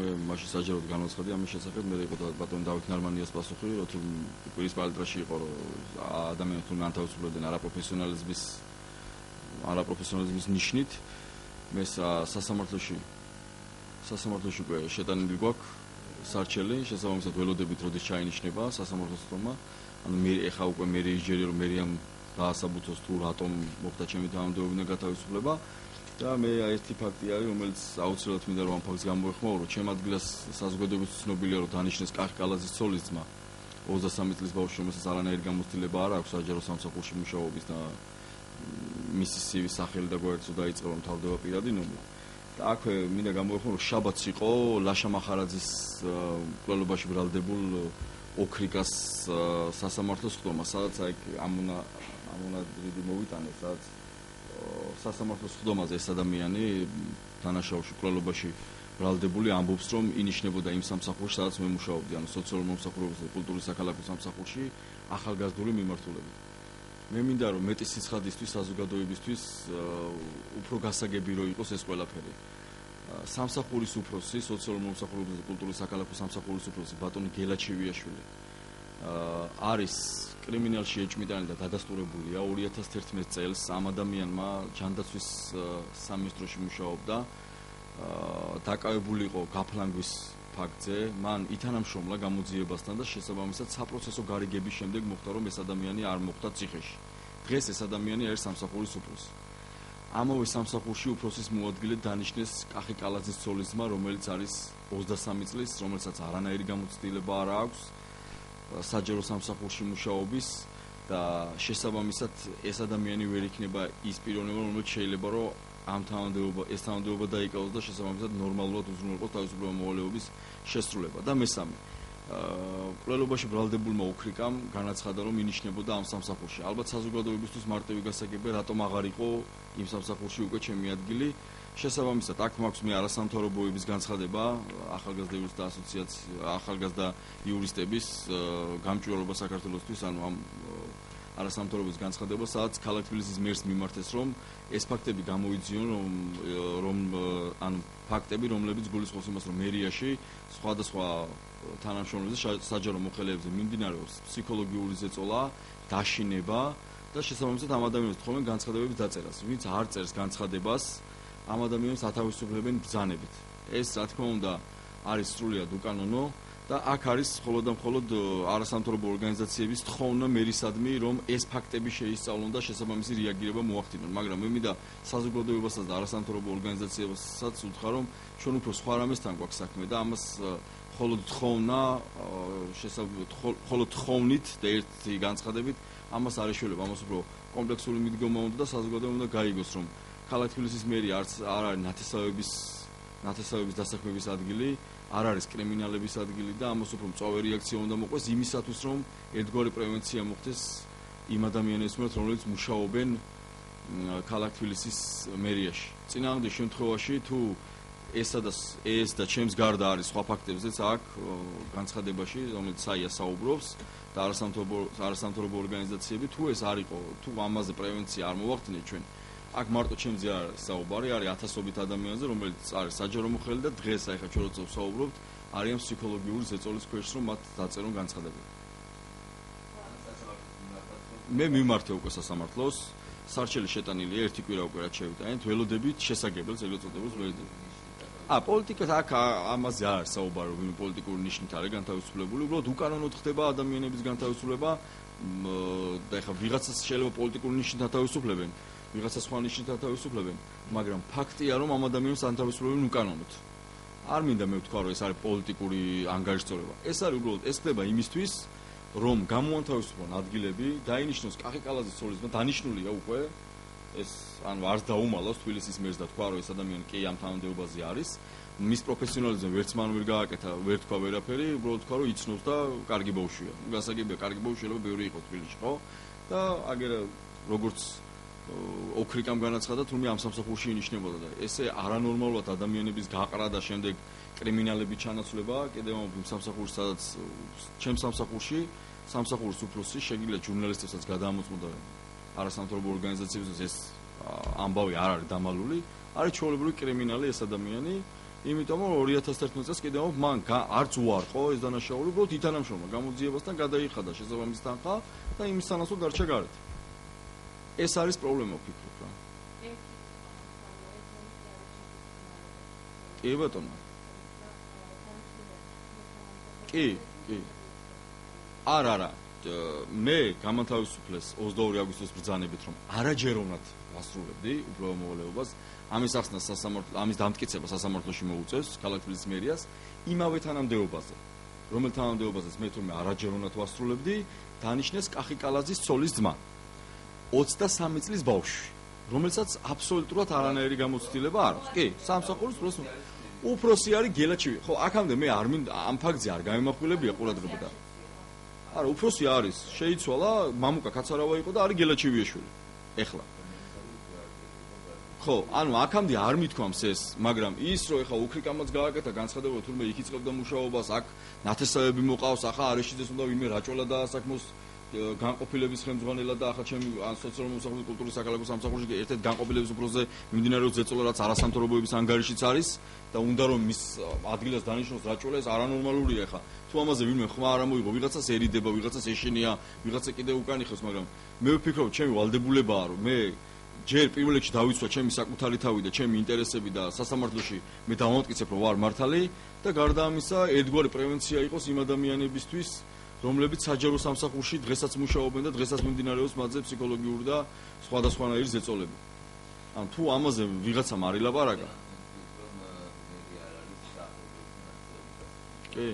მე მაშინ საჯაროდ განვაცხადი ამის შესახებ, მე იყო ბატონ დავით ნარმანიას პასუხი, რომ თუ კვირის პალიტრაში იყო, რომ ადამიანები თუნდაც ანთავისუფლებდნენ არაპროფესიონალიზმის ნიშნით, მე სასამართლოში უკვე შეტანილი გვაქვს სარჩელი, შესაბამისად ველოდებით როდის ჩაინიშნება სასამართლოს თქმა, ანუ მე ეხა უკვე მე ისჯერია რომ მერიამ დაასაბუთოს თუ რატომ მოხდა ჩემი თანამდებობიდან გათავისუფლება და მე ერთი ფაქტი არის, რომელიც აუცილებლად მინდა რომ ამ ფაქტს გამოეხმაურო, ჩემ ადგილას საზოგადოების ცნობილია რომ დანიშნეს კახი კალაძის ცოლის ძმა 23 წლის ბავშვი, რომელსაც არანაირი გამოცდილება არ აქვს საჯარო სამსახურში მუშაობის და მისი CV-ის სახელი და გვერდზე დაიწყო რომ თავდება პირადი ნომერი. და აქვე მინდა გამოეხმაურო რომ შაბათს იყო ლაშა მახარაძის მკვლელობაში ბრალდებულ ოქრიკას სასამართლოს ხდომა, სადაც აი ამონადირები მოვიტანეს, სადაც სასამართლოს ხდომაზე ეს ადამიანი დანაშაულში მკვლელობაში ბრალდებული ამბობს, რომ ინიშნებოდა იმ სამსახურში, სადაც მე მუშაობდი, ანუ სოციალურ მომსახურებასა და კულტურის საქალაქო სამსახურში ახალგაზრდული მიმართულებით. მე მინდა რომ მეტი სიცხადისთვის საზოგადოებისთვის უფრო გასაგები რო იყოს ეს ყველაფერი. სამსახურის უფროსი, სოციალურ მომსახურებასა და კულტურის საქალაქო სამსახურის უფროსი ბატონი გელაჩევიაშვილი არის კრიმინალში ეჭვმიტანი და დადასტურებულია 2011 წელს ამ ადამიანმა ჯანდაცვის სამინისტროში მუშაობდა, დაკავებული იყო გაფლანგვის ფაქტზე, მან ითანამშრომლა გამოძიებასთან და შესაბამისად საპროცესო გარიგების შემდეგ მოხდა რომ ეს ადამიანი არ მოხვდა ციხეში. დღეს ეს ადამიანი არის სამსახურის უფროსი. ამავე სამსახურში უფროსის მოადგილედ დანიშნეს კახი კალაძის ცოლის ძმა, რომელიც არის 23 წლის, რომელსაც არანაირი გამოცდილება არ აქვს საჯარო სამსახურში მუშაობის და შესაბამისად ეს ადამიანი ვერ იქნება ის პიროვნება, რომელიც შეიძლება რომ ამ ეს თანამდებობა დაიკავოს და შესაბამისად ნორმალურად უზრუნველყოს თავისუფლება მოვალეობის შესრულება. და მესამე, მკვლელობაში ბრალდებულმა ოქრიკამ განაცხადა, რომ ინიშნებოდა ამ სამსახურში. ალბათ საზოგადოებისთვის მარტივი გასაგებია, რატომ აღარ იყო იმ სამსახურში უკვე ჩემი ადგილი. შესაბამისად, აქ მაქვს მე არასამთავრობოების განცხადება, ახალგაზრდა იურისტების გამჭვირვალობა საქართველოსთვის, ანუ ამ არასამთავრობოების განცხადება, სადაც ქალაქ თბილისის მერს მიმართეს, რომ ეს ფაქტები გამოიძიონ, რომ ანუ ფაქტები, რომლებიც გულისხმობს იმას, რომ მერიაში სხვადასხვა თანამშრომლებზე საჯარო მოხელეებზე მიმდინარეობს ფსიქოლოგიური ზეწოლა, დაშინება და შესაბამისად ამ ადამიანებს თხოვენ განცხადებების დაწერას. ვინც არ წერს განცხადებას, ამ ადამიანებს ათავისუფლებენ ბრძანებით. ეს რა თქმა უნდა არის სრულიად უკანონო და აქ არის მხოლოდ და მხოლოდ არასამთავრობო ორგანიზაციების თხოვნა მერისადმი, რომ ეს ფაქტები შეისწავლონ და შესაბამისი რეაგირება მოახდინონ. მაგრამ მე მინდა საზოგადოებასაც და არასამთავრობო ორგანიზაციებსაც უთხრა, რომ ჩვენ უფრო სხვა რამესთან გვაქვს საქმე და ამას მხოლოდ თხოვნა, მხოლოდ თხოვნით და ერთი განცხადებით ამას არ ეშველება. ამას უფრო კომპლექსური მიდგომა უნდა და საზოგადოება უნდა გაიგოს, რომ ქალაქ თბილისის მერი არ არის ნათესავების დასაქმების ადგილი, არ არის კრიმინალების ადგილი და ამას უფრო მწვავე რეაქცია უნდა მოყვეს იმისათვის, რომ ერთგვარი პრევენცია მოხდეს იმ ადამიანებს მიერ, რომლებიც მუშაობენ ქალაქ თბილისის მერიაში. წინააღმდეგ შემთხვევაში თუ ეს და ჩემს გარდა არის სხვა ფაქტებზეც აქ განცხადებაში, რომელიც საია საუბრობს და არასამთავრობო ორგანიზაციები, თუ ეს არ იყო, თუ ამაზე პრევენცია არ მოვახდინეთ ჩვენ, აქ მარტო ჩემზე არ საუბარი, არის ათასობით ადამიანზე, რომელიც არის საჯარო მოხელე და დღეს ახლა ჩვენ როცა ვსაუბრობთ, არიან ფსიქოლოგიური ზეწოლის ქვეშ, რომ მათ დაწერონ განცხადება. მე მიმართე უკვე სასამართლოს, სარჩელი შეტანილი ერთი კვირა უკვე რაც შევიტანეთ, ველოდებით შესაგებელს ეგრეთ წოდებულს ველოდებით. პოლიტიკას აქ ამაზე არ საუბარი, ვინმე პოლიტიკური ნიშნით არის განთავისუფლებული, უბრალოდ უკანონოდ ხდება ადამიანების განთავისუფლება და ეხლა ვიღაცას შეიძლება პოლიტიკური ნიშნით ათავისუფლებენ, ვიღაცა სხვა ნიშნით ათავისუფლებენ, მაგრამ ფაქტია, რომ ამ ადამიანებს ანთავისუფლებენ უკანონოდ. არ მინდა მე ვთქვა, რომ ეს არის პოლიტიკური ანგარიშწორება. ეს არის უბრალოდ ეს ხდება იმისთვის, რომ გამოანთავისუფლონ ადგილები, დაინიშნოს კახი კალაძის ცოლის ძმა, დანიშნულია უკვე ეს ანუ არ დაუმალავს თბილისის მერს და თქვა, რომ ეს ადამიანი კი ამ თანამდებობაზე არის. მის პროფესიონალიზმზე ვერც მან ვერ გააკეთა, ვერ თქვა ვერაფერი, უბრალოდ თქვა, რომ იცნობს და კარგი ბავშვია. გასაგებია, კარგი ბავშვი შეიძლება ბევრი იყოს თბილისში, ხო? და აგერ როგორც ოქრიკამ განაცხადა, თუმცა ამ სამსახურში ინიშნებოდა და ესე არანორმალურად ადამიანების გაყრა და შემდეგ კრიმინალების ჩანაცვლება, კიდევ იმ სამსახურში, სადაც ჩემ სამსახურის უფროსი შეგიძლიათ ჟურნალისტებსაც გადაამოწმოთ და არასამთავრობო ორგანიზაციებსაც ეს ამბავი არ არის დამალული, არის ჩვეულებრივი კრიმინალი ეს ადამიანი იმიტომ რომ 2011 წელს კიდევ მან არც უარყო ეს დანაშაული, უბრალოდ ითანამშრომლა გამოძიებასთან გადაიხადა შესაბამისი თანხა და იმის სანაცვლოდ დარჩა გარეთ. ეს არის პრობლემა ვფიქრობ რა. კი ბატონო. კი. არა. მე გამათავისუფლეს 22 აგვისტოს ბრძანებით რომ არაჯეროვნად ვასრულებდი უბრალო მოვალეობას. ამის ახსნას სასამართლო, ამის დამტკიცება სასამართლოში მოუწევს ქალაქ თბილისის მერიას იმავე თანამდებობაზე. რომელ თანამდებობაზეც მე თურმე არაჯეროვნად ვასრულებდი, დანიშნეს კახიკალაძის ცოლის ძმა. 23 წლის ბავშვი, რომელსაც აბსოლუტურად არანაირი გამოცდილება არ აქვს. კი, სამსახურის უფროსი არის გელაჩივი. ხო, აქამდე მე არ მინდა ამ ფაქტზე არ გამიმახვილებია ყურადღება და. არა, უფროსი არის, შეიცვალა, მამუკა კაცარავა იყო და არის გელაჩივიაშვილი. ეხლა ხო, ანუ აქამდე არ მithქვამს ეს, მაგრამ ის რომ ეხა უკრიკამაც გააკეთა განცხადება, თურმე იქ იწყებდა მუშაობას, აქ ნათესავები მოყავს, ახლა არეშიძეს უნდა ვინმე რაჭველა დაასაქმოს განყოფილების ხელმძღვანელად და ახლა ჩემი სოციალური მომსახურების კულტურის საქალაქო სამსახურში ერთ-ერთ განყოფილების უფროსზე მიმდინარეობს ზეწოლა, რაც არასამთავრობოების ანგარიშიც არის და უნდა რომ მის ადგილას დანიშნოს რაჭველა, ეს არანორმალურია ახლა. თუ ამაზე ვინმე ხმა არ ამოიღო, ვიღაცას ერიდება, ვიღაცას ეშინია, ვიღაცა კიდევ უკან იხოს, მაგრამ მე ვფიქრობ, ჩემი ვალდებულებაა, რომ მე ჯერ პირველ რიგში დავიცვა ჩემი საკუთარი თავი და ჩემი ინტერესები და სასამართლოში მე დავამტკიცებ, რომ ვარ მართალი და გარდა ამისა, ერთგვარი პრევენცია იყოს იმ ადამიანებისთვის, რომლებიც საჯარო სამსახურში დღესაც მუშაობენ და დღესაც მიმდინარეობს მათზე ფსიქოლოგიური და სხვადასხვანაირი ზეწოლები. ან თუ ამაზე ვიღაცამ არ ილაპარაკა. კი.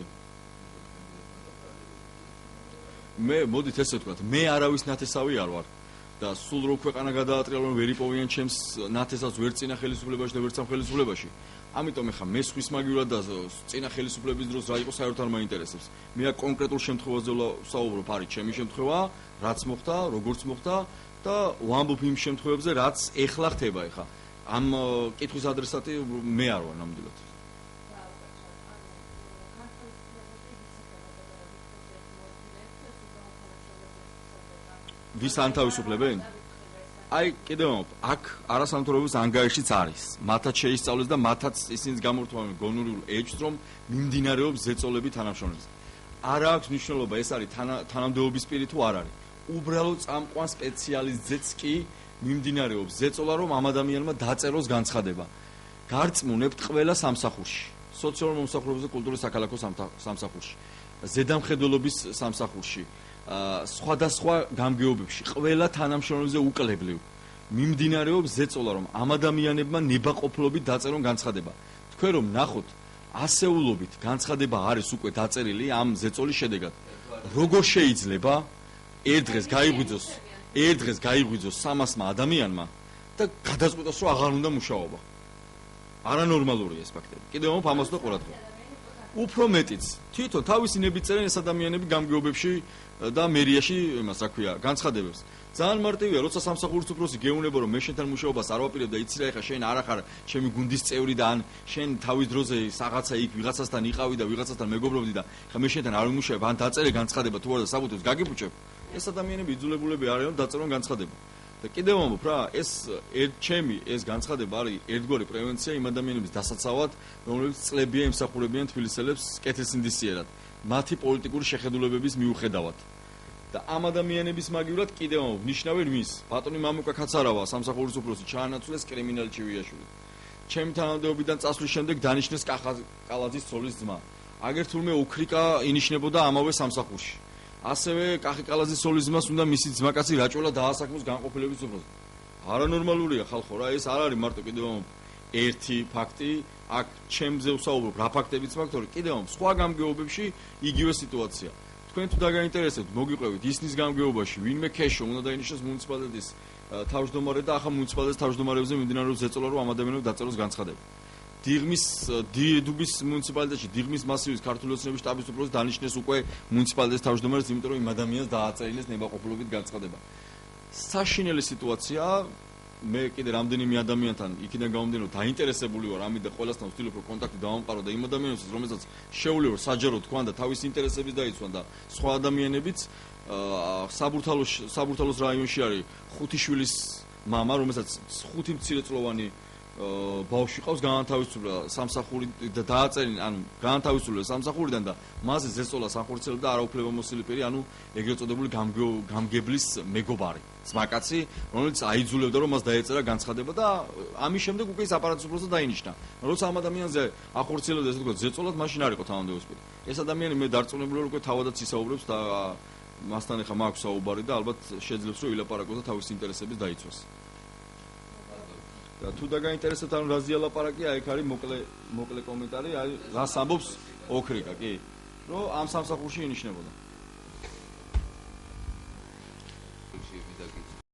მე მოდით ესე ვთქვათ, მე არავის ნათესავი არ ვარ. და სულ რო ქვეყანა გადაატრიალო რომ ვერ იპოვიან ჩემს ნათესავს ვერ წინა ხელისუფლებაში და ვერ სამ ხელისუფლებაში. ამიტომ ეხა მე სხვის მაგივრად და წინა ხელისუფლების დროს რა იყო საერთოდ არ მაინტერესებს. მე აქ კონკრეტულ შემთხვევაზე ვსაუბრობ, არის ჩემი შემთხვევა, რაც მოხდა, როგორც მოხდა და ვამბობ იმ შემთხვევებზე, რაც ეხლა ხდება ეხა. ამ კითხვის ადრესატი მე არ ვარ ნამდვილად. ვის ანთავისუფლებენ? აი, კიდევ აქ არასამთავრობოების ანგარიშიც არის. მათაც შეისწავლეს და მათაც ისინიც გამორთმევენ გონურიულ ეჭვს, რომ მიმდინარეობს ზეწოლები თანამშრომლებს. არ აქვს მნიშვნელობა, ეს არის თანამდებობის პირი თუ არ არის. უბრალოდ წამყვან სპეციალისტზეც კი მიმდინარეობს ზეწოლა, რომ ამ ადამიანმა დაწეროს განცხადება. გარწმუნებთ ყველა სამსახურში, სოციალურ მომსახურებაზე და კულტურის საქალაქო სამსახურში, ზედამხედველობის სამსახურში. სხვადასხვა გამგეობებში ყველა თანამშრომელზე უკლებლივ მიმდინარეობს ზეწოლა, რომ ამ ადამიანებმა ნებაყოფლობით დაწერონ განცხადება. თქვენ რომ ნახოთ, ასეულობით განცხადება არის უკვე დაწერილი ამ ზეწოლის შედეგად. როგორ შეიძლება ერთ დღეს გაიღვიძოს 300-მა ადამიანმა და გადაწყვიტოს, რომ აღარ უნდა მუშაობა. არანორმალურია ეს ფაქტები. კიდევ ამას და ყურადღება. უფრო მეტიც, თვითონ თავისი ნებით წერენ ეს ადამიანები გამგეობებში და მერიაში, იმას რა ქვია, განცხადებებს. ძალიან მარტივია, როცა სამსახურის უფროსი გეუბნება, რომ მე შენთან მუშაობას არ ვაპირებ და იცი რა, ეხა შენ არ ახარ ჩემი გუნდის წევრი და ან შენ თავის დროზე რაღაცა იქ ვიღაცასთან იყავი და ვიღაცასთან მეგობრობდი და ხა მე შენთან არ ვიმუშავებ, ან დაწერე განცხადება თუ არა და საბუთებს გაგიფუჭებ. ეს ადამიანები იძულებულები არიან დაწერონ განცხადება. და კიდევ ამბობ რა, ეს განცხადება არის ერთგვარი პრევენცია იმ ადამიანების დასაცავად, რომლებიც წლებია ემსახურებიან თბილისელებს კეთილსინდისიერად, მათი პოლიტიკური შეხედულებების მიუხედავად. და ამ ადამიანების მაგივრად კიდევ ამბობ, ნიშნავენ მის, ბატონი მამუკა კაცარავა, სამსახურის უფროსი ჩაანაცვლეს კრიმინალი ჩივიაშვილი. ჩემი თანამდებობიდან წასვლის შემდეგ დანიშნეს კახიკალაძის ცოლის ძმა. აგერ თურმე უკრიკა ინიშნებოდა ამავე სამსახურში. ასევე კახიკალაძის ცოლის ძმას უნდა მისი ძმაკაცი რაჭველა დაასაქმოს განყოფილების უფროსად. არანორმალურია ხალხო რა, ეს არ არის მარტო კიდევ ერთი ფაქტი, აქ ჩემზე ვსაუბრობ, რა ფაქტებიც ფაქტორი, კიდევ სხვა გამგეობებში იგივე სიტუაცია. თქვენ თუ დაგაინტერესებთ, მოგიყვებით ისნის გამგეობაში, ვინმე ქეშო უნდა დაინიშნოს მუნიციპალიტეტის თავმჯდომარე და ახლა მუნიციპალიტეტის თავმჯდომარეებზე მიმდინარეობს ზეწოლა, რომ ამ ადამიანებს დაწეროს განცხადება. დიღმის მუნიციპალიტეტში, დიღმის მასივის ქართული ოცნების შტაბის უფროსი დანიშნეს უკვე მუნიციპალიტეტის თავმჯდომარეს, იმიტომ რომ იმ ადამიანს დააწერილეს ნებაყოფლობით განცხადება. საშინელი სიტუაციაა, მე კიდე რამდენიმე ადამიანთან იქიდან გამომდინარე დაინტერესებული ვარ ამით და ყველასთან ვცდილობ რომ კონტაქტი დავამყარო და იმ ადამიანებსაც, რომელსაც შეუძლია რომ საჯარო თქვან და თავის ინტერესების დაიცვან და სხვა ადამიანებიც საბურთალოს რაიონში არის ხუთიშვილის მამა, რომელსაც 5 მცირეწლოვანი ბავშვი ყავს გაანთავისუფლა სამსახური და დააწერინ, ანუ გაანთავისუფლა სამსახურიდან და მასზე ზეწოლა სახორციელებდა არაუფლებამოსილი პირი, ანუ ეგრეთ წოდებული გამგებლის მეგობარი, ძმაკაცი, რომელიც აიძულებდა რომ მას დაეწერა განცხადება და ამის შემდეგ უკვე ის აპარატის უფროსად დაინიშნა. როცა ამ ადამიანზე ახორციელებდა ესე ვთქვათ ზეწოლად, მაშინ არ იყო თანამდებობის პირი. ეს ადამიანი მე დარწმუნებული ვარ, უკვე თავადაც ისაუბრებს და მასთან ეხა მაქვს საუბარი და ალბათ შეძლებს რომ ილაპარაკოს და თავის ინტერესების დაიცვას. და თუ დაგაინტერესებთ ანუ რაზეა ლაპარაკი, აი ეგ არის მოკლე კომენტარი, არის რას ამბობს ოქრიკა, კი? რომ ამ სამსახურში ინიშნებოდა.